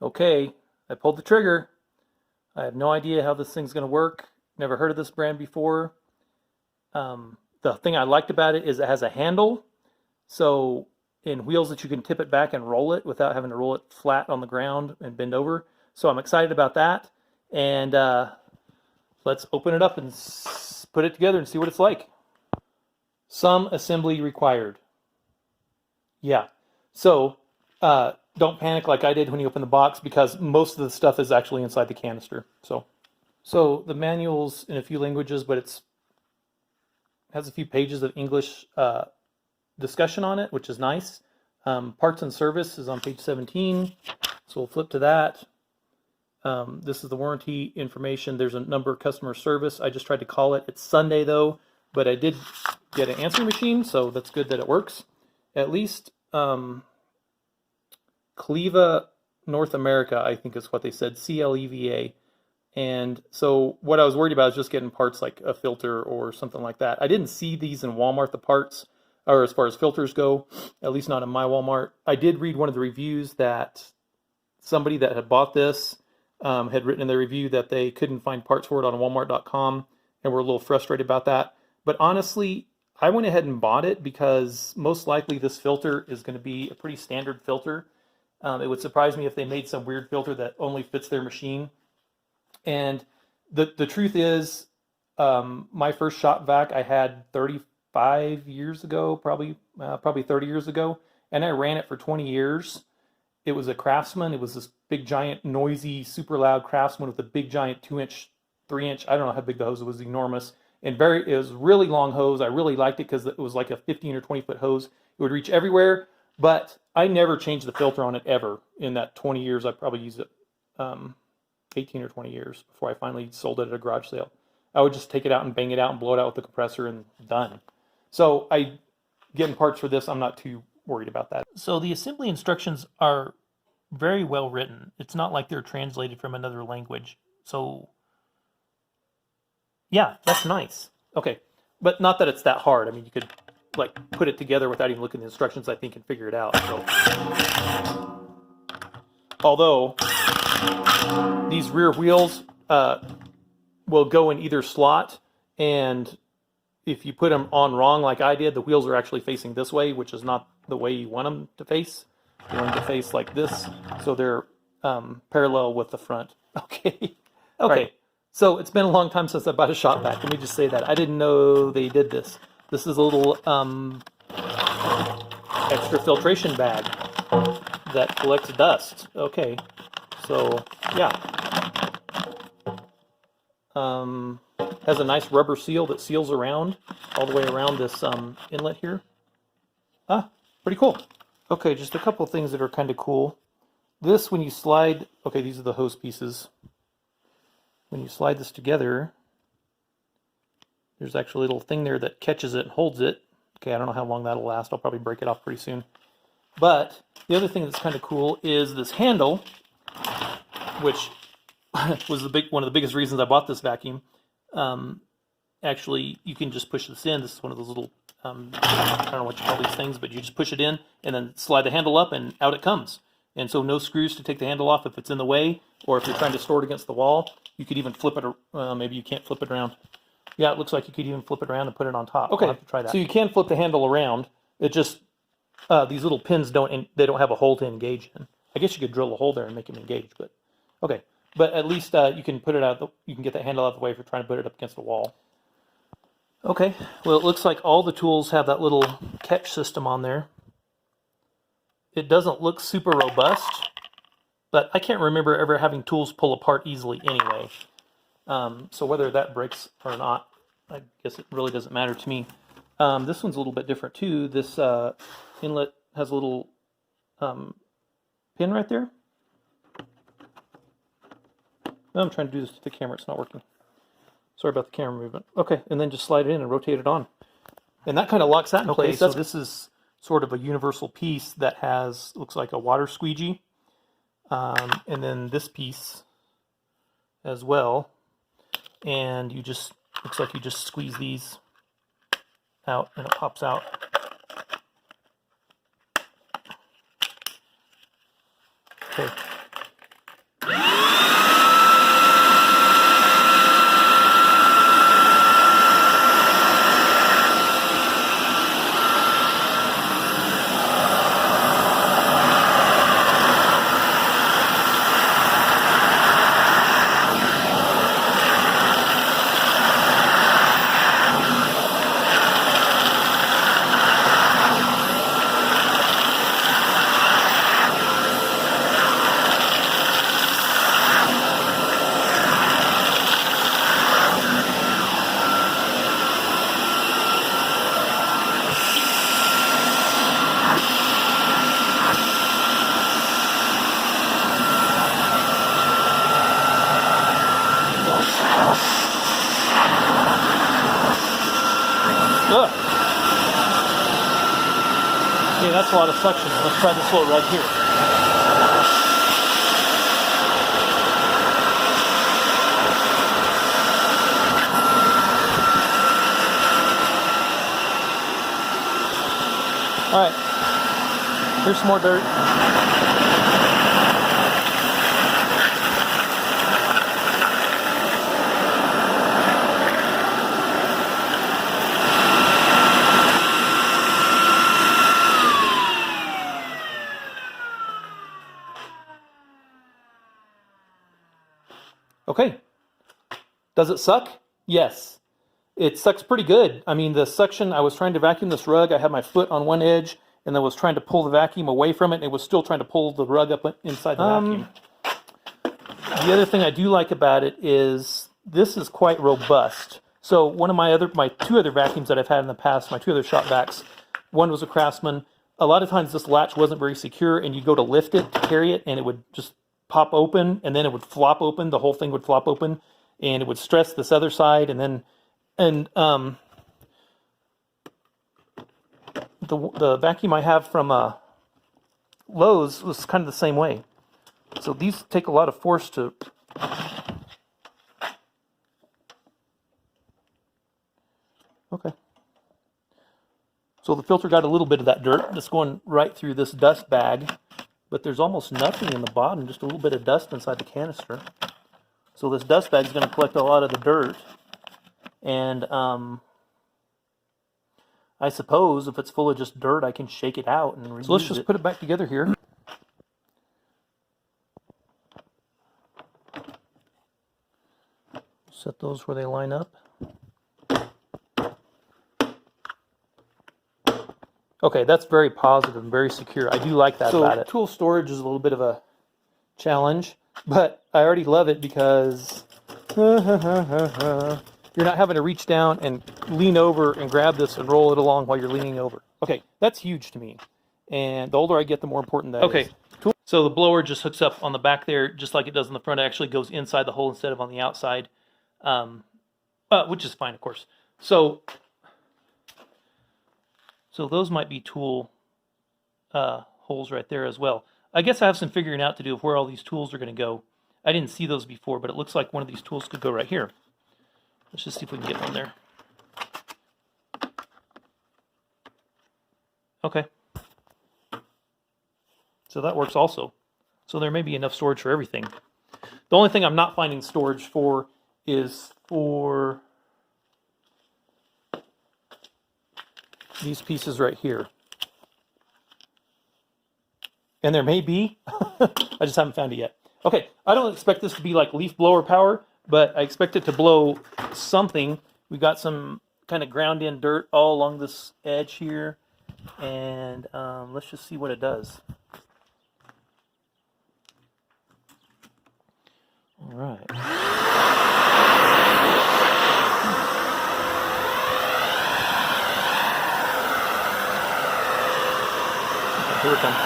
Okay, I pulled the trigger. I have no idea how this thing's going to work. Never heard of this brand before. The thing I liked about it is it has a handle, so in wheels that you can tip it back and roll it without having to roll it flat on the ground and bend over. So I'm excited about that. And let's open it up and put it together and see what it's like. Some assembly required. Yeah. So don't panic like I did when you open the box, because most of the stuff is actually inside the canister. So the manual's in a few languages, but it has a few pages of English discussion on it, which is nice. Parts and service is on page 17. So we'll flip to that. This is the warranty information. There's a number of customer service. I just tried to call it. It's Sunday though, but I did get an answering machine, so that's good that it works. At least Cleva North America, I think is what they said, CLEVA. And so what I was worried about is just getting parts like a filter or something like that. I didn't see these in Walmart, the parts, or as far as filters go, at least not in my Walmart. I did read one of the reviews that somebody that had bought this had written in their review that they couldn't find parts for it on Walmart.com and were a little frustrated about that. But honestly, I went ahead and bought it because most likely this filter is going to be a pretty standard filter. It would surprise me if they made some weird filter that only fits their machine. And the truth is, my first Shop Vac I had 35 years ago, probably 30 years ago, and I ran it for 20 years. It was a Craftsman. It was this big, giant, noisy, super loud Craftsman with a big, giant 2-inch, 3-inch. I don't know how big the hose was. Enormous, and it was really long hose. I really liked it because it was like a 15 or 20 foot hose. It would reach everywhere, but I never changed the filter on it ever in that 20 years. I probably used it 18 or 20 years before I finally sold it at a garage sale. I would just take it out and bang it out and blow it out with the compressor and done. So getting parts for this, I'm not too worried about that. So the assembly instructions are very well written. It's not like they're translated from another language. So yeah, that's nice. Okay, but not that it's that hard. I mean, you could like put it together without even looking at the instructions, I think, and figure it out. So, although these rear wheels will go in either slot, and if you put them on wrong like I did, the wheels are actually facing this way, which is not the way you want them to face. You want them to face like this, so they're parallel with the front. Okay. Right. So it's been a long time since I bought a Shop Vac. Let me just say that. I didn't know they did this. This is a little extra filtration bag that collects dust. Okay. So, yeah. Has a nice rubber seal that seals around, all the way around this inlet here. Pretty cool. Okay, just a couple of things that are kind of cool. This, when you slide, okay, these are the hose pieces. When you slide this together, there's actually a little thing there that catches it and holds it. Okay, I don't know how long that'll last. I'll probably break it off pretty soon. But the other thing that's kind of cool is this handle, which was one of the biggest reasons I bought this vacuum. Actually, you can just push this in. This is one of those little, I don't know what you call these things, but you just push it in and then slide the handle up and out it comes. And so no screws to take the handle off if it's in the way, or if you're trying to store it against the wall. You could even flip it, maybe you can't flip it around. Yeah, it looks like you could even flip it around and put it on top. Okay, I'll have to try that. So you can flip the handle around. It just, these little pins don't have a hole to engage in. I guess you could drill a hole there and make them engage, but okay. But at least you can put it out. You can get that handle out of the way if you're trying to put it up against the wall. Okay, well, it looks like all the tools have that little catch system on there. It doesn't look super robust, but I can't remember ever having tools pull apart easily anyway. So whether that breaks or not, I guess it really doesn't matter to me. This one's a little bit different too. This inlet has a little pin right there. I'm trying to do this to the camera. It's not working. Sorry about the camera movement. Okay, and then just slide it in and rotate it on. And that kind of locks that in place. So this is sort of a universal piece that has, looks like a water squeegee. And then this piece as well. And you just, looks like you just squeeze these out and it pops out. Okay. Okay, that's a lot of suction. Let's try this little rug here. All right, here's some more dirt. Okay, does it suck? Yes. It sucks pretty good. I mean, the suction, I was trying to vacuum this rug. I had my foot on one edge, and then was trying to pull the vacuum away from it, and it was still trying to pull the rug up inside the vacuum. The other thing I do like about it is this is quite robust. So one of my two other vacuums that I've had in the past, my two other Shop Vacs, one was a Craftsman. A lot of times this latch wasn't very secure, and you go to lift it to carry it, and it would just pop open, and then it would flop open. The whole thing would flop open, and it would stress this other side, and then the vacuum I have from Lowe's was kind of the same way. So these take a lot of force to. Okay. So the filter got a little bit of that dirt that's going right through this dust bag, but there's almost nothing in the bottom, just a little bit of dust inside the canister. So this dust bag is going to collect a lot of the dirt, and I suppose if it's full of just dirt, I can shake it out and reuse it. So let's just put it back together here. Set those where they line up. Okay, that's very positive and very secure. I do like that about it. Tool storage is a little bit of a challenge, but I already love it because you're not having to reach down and lean over and grab this and roll it along while you're leaning over. Okay, that's huge to me. And the older I get, the more important that is. Okay, so the blower just hooks up on the back there, just like it does on the front. It actually goes inside the hole instead of on the outside, which is fine, of course. So those might be tool holes right there as well. I guess I have some figuring out to do of where all these tools are going to go. I didn't see those before, but it looks like one of these tools could go right here. Let's just see if we can get one there. Okay. So that works also. So there may be enough storage for everything. The only thing I'm not finding storage for is for these pieces right here. And there may be, I just haven't found it yet. Okay, I don't expect this to be like leaf blower power, but I expect it to blow something. We've got some kind of ground in dirt all along this edge here, and let's just see what it does. All right. Okay, here it comes.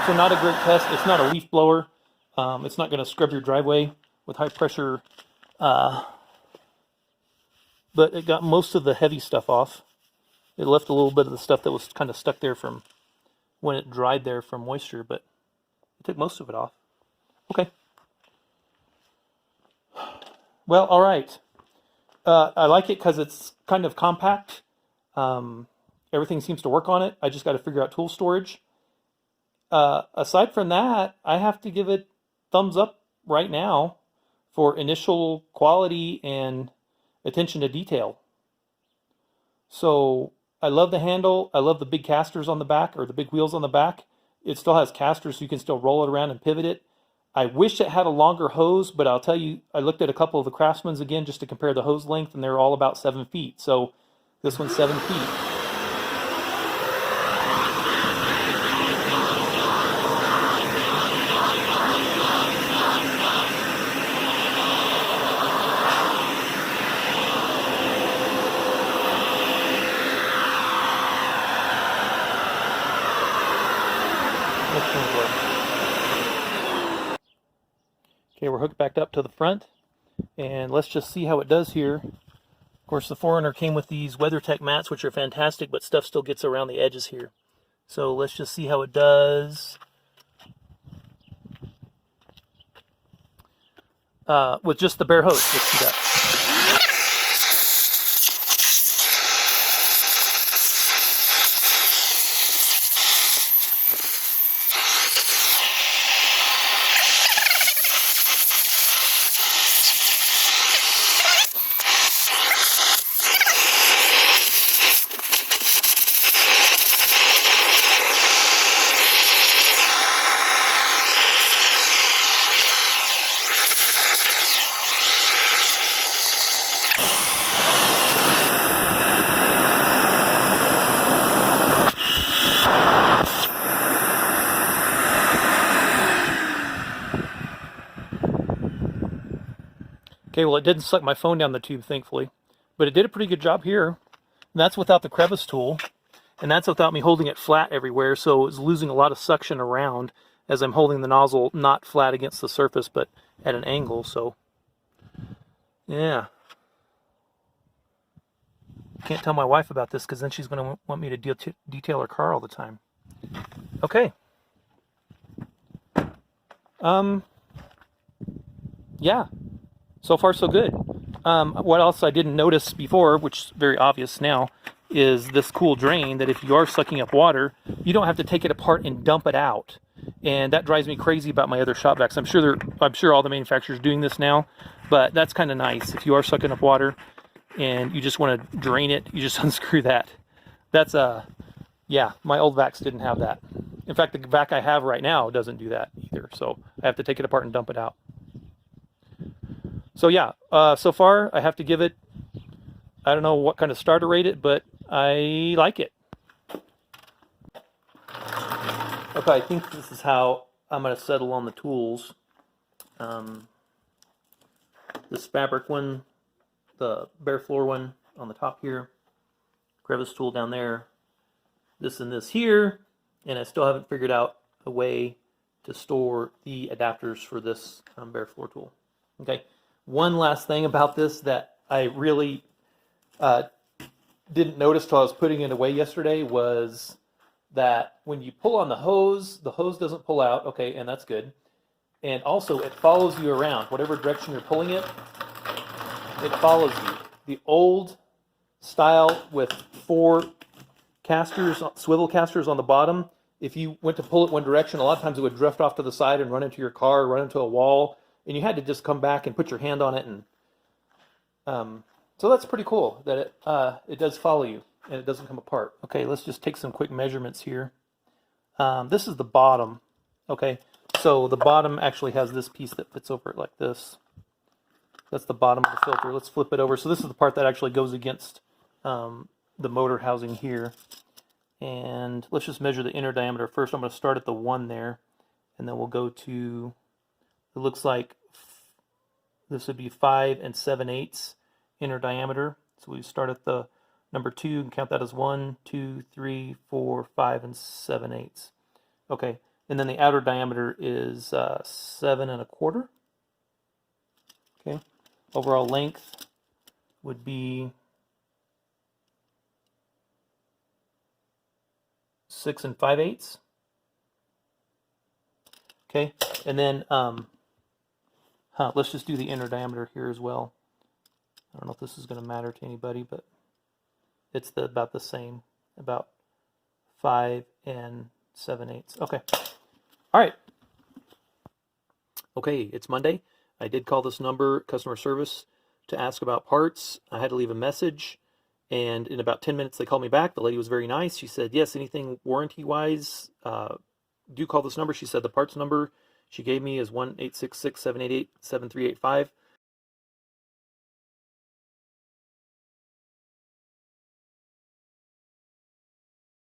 So not a great test. It's not a leaf blower. It's not going to scrub your driveway with high pressure, but it got most of the heavy stuff off. It left a little bit of the stuff that was kind of stuck there from when it dried there from moisture, but it took most of it off. Okay. Well, all right. I like it because it's kind of compact. Everything seems to work on it. I just got to figure out tool storage. Aside from that, I have to give it thumbs up right now for initial quality and attention to detail. So I love the handle. I love the big casters on the back, or the big wheels on the back. It still has casters, so you can still roll it around and pivot it. I wish it had a longer hose, but I'll tell you, I looked at a couple of the Craftsmans again just to compare the hose length, and they're all about 7 feet. So this one's 7 feet. mixing work. Okay, we're hooked back up to the front, and let's just see how it does here. Of course, the 4Runner came with these WeatherTech mats, which are fantastic, but stuff still gets around the edges here. So let's just see how it does with just the bare hose. Let's see that. Okay, well, it didn't suck my phone down the tube, thankfully, but it did a pretty good job here. And that's without the crevice tool, and that's without me holding it flat everywhere, so it's losing a lot of suction around as I'm holding the nozzle not flat against the surface, but at an angle. So, yeah. Can't tell my wife about this because then she's going to want me to detail her car all the time. Okay. Yeah. So far, so good. What else I didn't notice before, which is very obvious now, is this cool drain that if you are sucking up water, you don't have to take it apart and dump it out. And that drives me crazy about my other shop vacs. I'm sure all the manufacturers are doing this now, but that's kind of nice. If you are sucking up water and you just want to drain it, you just unscrew that. That's yeah, my old vacs didn't have that. In fact, the vac I have right now doesn't do that either. So I have to take it apart and dump it out. So yeah, so far I have to give it, I don't know what kind of starter rate it, but I like it. Okay, I think this is how I'm going to settle on the tools. This fabric one, the bare floor one on the top here, crevice tool down there, this and this here, and I still haven't figured out a way to store the adapters for this bare floor tool. Okay. One last thing about this that I really didn't notice till I was putting it away yesterday was that when you pull on the hose doesn't pull out. Okay, and that's good. And also, it follows you around. Whatever direction you're pulling it, it follows you. The old style with 4 casters, swivel casters on the bottom, if you went to pull it one direction, a lot of times it would drift off to the side and run into your car, run into a wall, and you had to just come back and put your hand on it. And so that's pretty cool that it does follow you and it doesn't come apart. Okay, let's just take some quick measurements here. This is the bottom. Okay, so the bottom actually has this piece that fits over it like this. That's the bottom of the filter. Let's flip it over. So this is the part that actually goes against the motor housing here. And let's just measure the inner diameter first. I'm going to start at the 1 there, and then we'll go to, it looks like this would be 5 7/8 inner diameter. So we start at the number 2 and count that as 1, 2, 3, 4, 5 7/8. Okay, and then the outer diameter is 7 1/4. Okay, overall length would be 6 5/8. Okay, and then let's just do the inner diameter here as well. I don't know if this is going to matter to anybody, but it's about the same, about 5 7/8. Okay, all right. Okay, it's Monday. I did call this number, customer service, to ask about parts. I had to leave a message, and in about 10 minutes they called me back. The lady was very nice. She said, yes, anything warranty-wise, do call this number. She said the parts number she gave me is 1-866-788-7385.